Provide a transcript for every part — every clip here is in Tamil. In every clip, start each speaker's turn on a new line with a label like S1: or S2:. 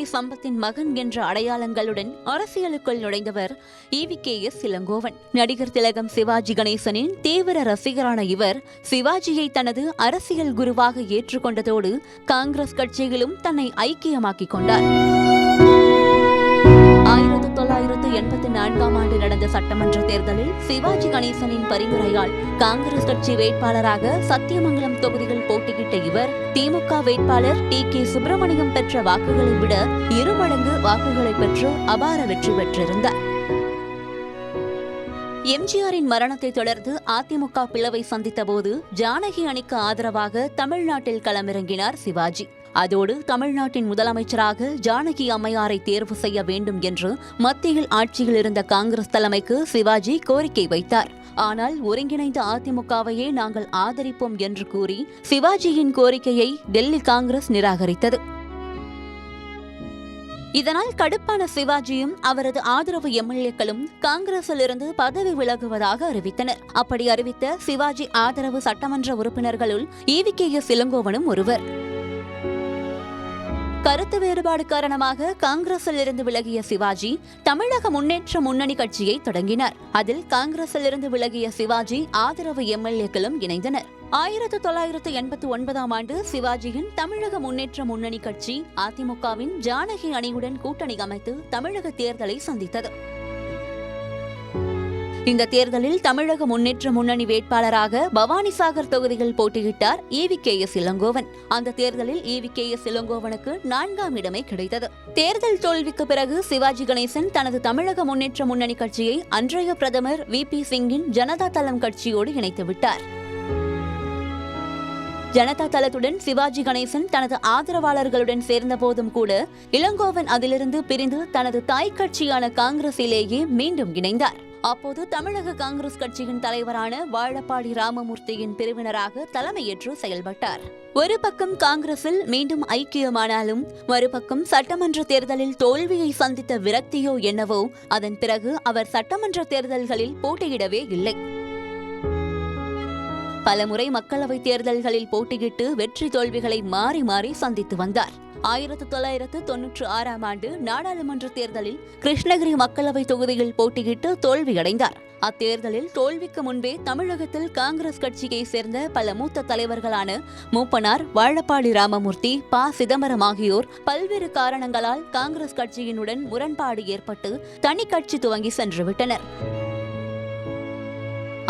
S1: கே சம்பத்தின் மகன் என்ற அடையாளங்களுடன் அரசியலுக்குள் நுழைந்தவர் EVKS இளங்கோவன். நடிகர் திலகம் சிவாஜி கணேசனின் தீவிர ரசிகரான இவர் சிவாஜியை தனது அரசியல் குருவாக ஏற்றுக்கொண்டதோடு காங்கிரஸ் கட்சியிலும் தன்னை ஐக்கியமாக்கிக் கொண்டார். 1984ஆம் ஆண்டு நடந்த சட்டமன்ற தேர்தலில் சிவாஜி கணேசனின் பரிந்துரையால் காங்கிரஸ் கட்சி வேட்பாளராக சத்தியமங்கலம் தொகுதியில் போட்டியிட்ட இவர் திமுக வேட்பாளர் TK சுப்பிரமணியம் பெற்ற வாக்குகளை விட 2 மடங்கு வாக்குகளை பெற்று அபார வெற்றி பெற்றிருந்தார். எம்ஜிஆரின் மரணத்தை தொடர்ந்து அதிமுக பிளவை சந்தித்த போது ஜானகி அணிக்கு ஆதரவாக தமிழ்நாட்டில் களமிறங்கினார் சிவாஜி. அதோடு தமிழ்நாட்டின் முதலமைச்சராக ஜானகி அம்மையாரை தேர்வு செய்ய வேண்டும் என்று மத்தியில் ஆட்சியில் இருந்த காங்கிரஸ் தலைமைக்கு சிவாஜி கோரிக்கை வைத்தார். ஆனால் ஒருங்கிணைந்த அதிமுகவையே நாங்கள் ஆதரிப்போம் என்று கூறி சிவாஜியின் கோரிக்கையை டெல்லி காங்கிரஸ் நிராகரித்தது. இதனால் கடுப்பான சிவாஜியும் அவரது ஆதரவு எம்எல்ஏக்களும் காங்கிரசிலிருந்து பதவி விலகுவதாக அறிவித்தனர். அப்படி அறிவித்த சிவாஜி ஆதரவு சட்டமன்ற உறுப்பினர்களுள் EVKS இளங்கோவனும் ஒருவர். கருத்து வேறுபாடு காரணமாக காங்கிரசில் இருந்து விலகிய சிவாஜி தமிழக முன்னேற்ற முன்னணி கட்சியை தொடங்கினார். அதில் காங்கிரசில் இருந்து விலகிய சிவாஜி ஆதரவு எம்எல்ஏக்களும் இணைந்தனர். 1989ஆம் ஆண்டு சிவாஜியின் தமிழக முன்னேற்ற முன்னணி கட்சி அதிமுகவின் ஜானகி அணியுடன் கூட்டணி அமைத்து தமிழக தேர்தலை சந்தித்தது. இந்த தேர்தலில் தமிழக முன்னேற்ற முன்னணி வேட்பாளராக பவானிசாகர் தொகுதியில் போட்டியிட்டார் EVKS இளங்கோவன். அந்த தேர்தலில் EVKS இளங்கோவனுக்கு 4ஆம் இடமே கிடைத்தது. தேர்தல் தோல்விக்கு பிறகு சிவாஜி கணேசன் தனது தமிழக முன்னேற்ற முன்னணி கட்சியை அன்றைய பிரதமர் VP சிங்கின் ஜனதா தளம் கட்சியோடு இணைத்துவிட்டார். ஜனதா தளத்துடன் சிவாஜி கணேசன் தனது ஆதரவாளர்களுடன் சேர்ந்த போதும் கூட இளங்கோவன் அதிலிருந்து பிரிந்து தனது தாய் கட்சியான காங்கிரசிலேயே மீண்டும் இணைந்தார். அப்போது தமிழக காங்கிரஸ் கட்சியின் தலைவரான வாழப்பாடி ராமமூர்த்தியின் பிரிவினராக தலைமையேற்று செயல்பட்டார். ஒரு பக்கம் காங்கிரசில் மீண்டும் ஐக்கியமானாலும் மறுபக்கம் சட்டமன்ற தேர்தலில் தோல்வியை சந்தித்த விரக்தியோ என்னவோ அதன் பிறகு அவர் சட்டமன்ற தேர்தல்களில் போட்டியிடவே இல்லை. பலமுறை மக்களவைத் தேர்தல்களில் போட்டியிட்டு வெற்றி தோல்விகளை மாறி மாறி சந்தித்து வந்தார். 1996ஆம் ஆண்டு நாடாளுமன்ற தேர்தலில் கிருஷ்ணகிரி மக்களவை தொகுதியில் போட்டியிட்டு தோல்வியடைந்தார். அத்தேர்தலில் தோல்விக்கு முன்பே தமிழகத்தில் காங்கிரஸ் கட்சியை சேர்ந்த பல மூத்த தலைவர்களான மூப்பனார், வாழப்பாடி ராமமூர்த்தி, சிதம்பரம் ஆகியோர் பல்வேறு காரணங்களால் காங்கிரஸ் கட்சியினுடன் முரண்பாடு ஏற்பட்டு தனி கட்சி துவங்கி சென்றுவிட்டனர்.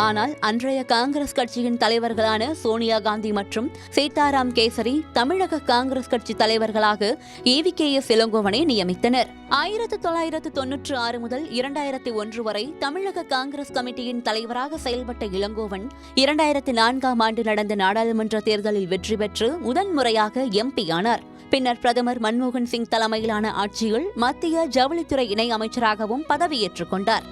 S1: ஆனால் அன்றைய காங்கிரஸ் கட்சியின் தலைவர்களான சோனியா காந்தி மற்றும் சீதாராம் கேசரி தமிழக காங்கிரஸ் கட்சி தலைவர்களாக EVKS இளங்கோவனை நியமித்தனர். 1996 முதல் 2001 வரை தமிழக காங்கிரஸ் கமிட்டியின் தலைவராக செயல்பட்ட இளங்கோவன் 2004ஆம் ஆண்டு நடந்த நாடாளுமன்ற தேர்தலில் வெற்றி பெற்று முதன்முறையாக MP ஆனார். பின்னர் பிரதமர் மன்மோகன் சிங் தலைமையிலான ஆட்சியில் மத்திய ஜவுளித்துறை இணை அமைச்சராகவும் பதவியேற்றுக் கொண்டார்.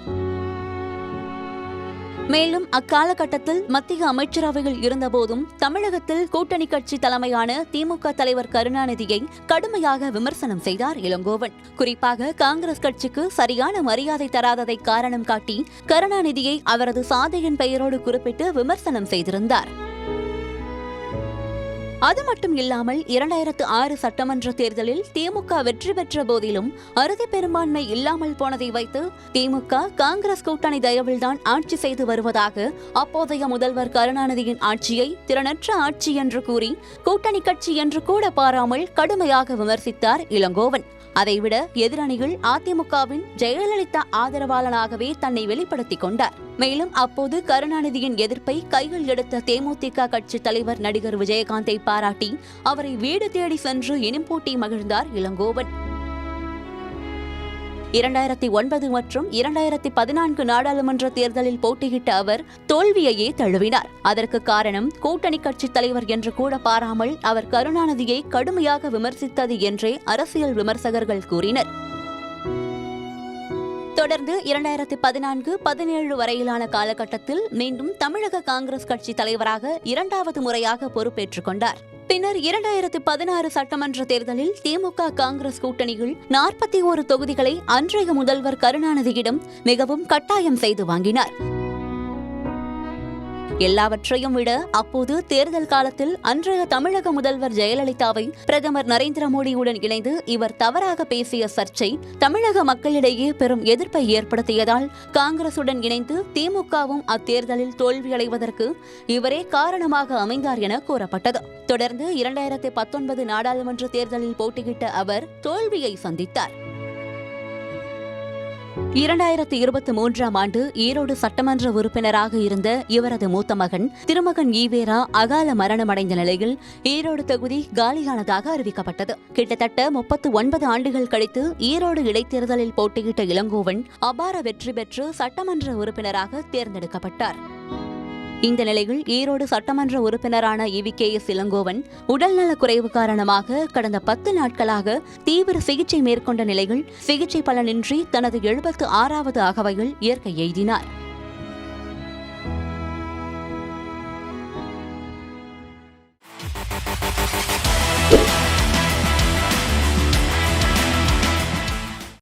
S1: மேலும் அக்காலகட்டத்தில் மத்திய அமைச்சரவையில் இருந்தபோதும் தமிழகத்தில் கூட்டணி கட்சி தலைமையான திமுக தலைவர் கருணாநிதியை கடுமையாக விமர்சனம் செய்தார் இளங்கோவன். குறிப்பாக காங்கிரஸ் கட்சிக்கு சரியான மரியாதை தராததை காரணம் காட்டி கருணாநிதியை அவரது சாதியின் பெயரோடு குறிப்பிட்டு விமர்சனம் செய்திருந்தார். அது மட்டும் இல்லாமல் 2006 சட்டமன்ற தேர்தலில் திமுக வெற்றி பெற்ற போதிலும் அறுதி பெரும்பான்மை இல்லாமல் போனதை வைத்து திமுக காங்கிரஸ் கூட்டணி தயவில்தான் ஆட்சி செய்து வருவதாக அப்போதைய முதல்வர் கருணாநிதியின் ஆட்சியை திறனற்ற ஆட்சி என்று கூறி கூட்டணி கட்சி என்று கூட பாராமல் கடுமையாக விமர்சித்தார் இளங்கோவன். அதைவிட எதிரணியில் அதிமுகவின் ஜெயலலிதா ஆதரவாளனாகவே தன்னை வெளிப்படுத்திக் கொண்டார். மேலும் அப்போது கருணாநிதியின் எதிர்ப்பை கையில் எடுத்த தேமுதிக கட்சி தலைவர் நடிகர் விஜயகாந்தை பாராட்டி அவரை வீடு தேடி சென்று இனிப்பூட்டி மகிழ்ந்தார் இளங்கோவன். 2009 மற்றும் 2014 நாடாளுமன்ற தேர்தலில் போட்டியிட்ட அவர் தோல்வியையே தழுவினார். அதற்கு காரணம் கூட்டணி கட்சி தலைவர் என்று கூட பாராமல் அவர் கருணாநிதியை கடுமையாக விமர்சித்தது என்றே அரசியல் விமர்சகர்கள் கூறினர். தொடர்ந்து 2014-17 வரையிலான காலகட்டத்தில் மீண்டும் தமிழக காங்கிரஸ் கட்சி தலைவராக 2வது முறையாக பொறுப்பேற்றுக் கொண்டார். பின்னர் 2016 சட்டமன்ற தேர்தலில் திமுக காங்கிரஸ் கூட்டணியில் 41 தொகுதிகளை அன்றைய முதல்வர் கருணாநிதியிடம் மிகவும் கட்டாயம் செய்து வாங்கினார். எல்லாவற்றையும் விட அப்போது தேர்தல் காலத்தில் அன்றைய தமிழக முதல்வர் ஜெயலலிதாவை பிரதமர் நரேந்திர மோடியுடன் இணைந்து இவர் தவறாக பேசிய சர்ச்சை தமிழக மக்களிடையே பெரும் எதிர்ப்பை ஏற்படுத்தியதால் காங்கிரசுடன் இணைந்து திமுகவும் அத்தேர்தலில் தோல்வியடைவதற்கு இவரே காரணமாக அமைந்தார் என கூறப்பட்டது. தொடர்ந்து 2019 நாடாளுமன்ற தேர்தலில் போட்டியிட்ட அவர் தோல்வியை சந்தித்தார். 2023ஆம் ஆண்டு ஈரோடு சட்டமன்ற உறுப்பினராக இருந்த இவரது மூத்த மகன் திருமகன் ஈவேரா அகால மரணமடைந்த நிலையில் ஈரோடு தொகுதி காலியானதாக அறிவிக்கப்பட்டது. கிட்டத்தட்ட 39 ஆண்டுகள் கழித்து ஈரோடு இடைத்தேர்தலில் போட்டியிட்ட இளங்கோவன் அபார வெற்றி பெற்று சட்டமன்ற உறுப்பினராக தேர்ந்தெடுக்கப்பட்டார். இந்த நிலையில் ஈரோடு சட்டமன்ற உறுப்பினரான EVKS இளங்கோவன் உடல்நலக் குறைவு காரணமாக கடந்த 10 நாட்களாக தீவிர சிகிச்சை மேற்கொண்ட நிலையில் சிகிச்சை பலனின்றி தனது 76வது அகவையில் இயற்கை எய்தினார்.